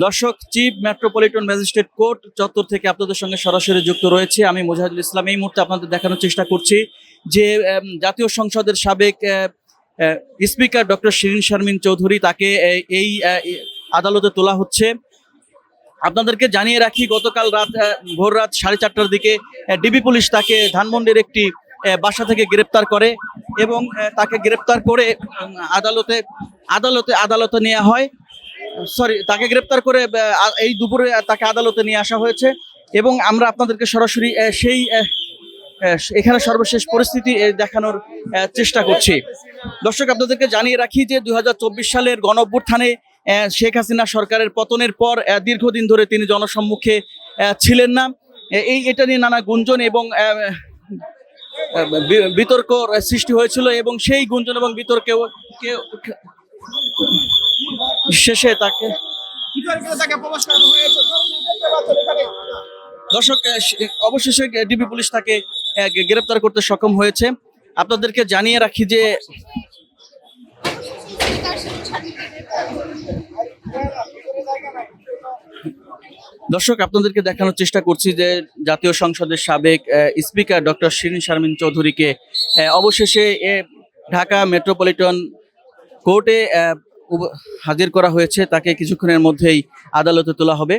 দর্শক, chief metropolitan magistrate court চত্বর থেকে আপনাদের সঙ্গে সরাসরি যুক্ত রয়েছে। আমি মুজাহিদুল ইসলাম। এই মুহূর্তে আপনাদের দেখানোর চেষ্টা করছি যে জাতীয় সংসদের সাবেক স্পিকার ডক্টর শিরিন শারমিন চৌধুরী, তাকে এই আদালতে তোলা হচ্ছে। আপনাদেরকে জানিয়ে রাখি, গতকাল ভোর রাত 4:30টার দিকে ডিবি পুলিশ তাকে ধানমন্ডির একটি বাসা থেকে গ্রেপ্তার করে এবং তাকে গ্রেপ্তার করে আদালতে আদালতে আদালতে নেওয়া হয়। তাকে গ্রেপ্তার করে এই দুপুরে তাকে আদালতে নিয়ে আসা হয়েছে এবং আমরা আপনাদেরকে সরাসরি সেই এখানে সর্বশেষ পরিস্থিতি দেখানোর চেষ্টা করছি। দর্শক, আপনাদেরকে জানিয়ে রাখি যে 2024 সালের গণঅভ্যুত্থানে শেখ হাসিনা সরকারের পতনের পর দীর্ঘদিন ধরে তিনি জনসম্মুখে ছিলেন না। এটা নিয়ে নানা গুঞ্জন এবং বিতর্ক সৃষ্টি হয়েছিল এবং সেই গুঞ্জন এবং বিতর্কেও শেষে তাকে দর্শক অবশেষে ডিবি পুলিশ তাকে গ্রেপ্তার করতে সক্ষম হয়েছে। আপনাদেরকে জানিয়ে রাখি যে দর্শক, আপনাদেরকে দেখানোর চেষ্টা করছি যে জাতীয় সংসদের সাবেক স্পিকার ডক্টর শিরিন শারমিন চৌধুরীকে অবশেষে ঢাকা মেট্রোপলিটন কোর্টে হাজির করা হয়েছে। তাকে কিছুক্ষণের মধ্যেই আদালতে তোলা হবে।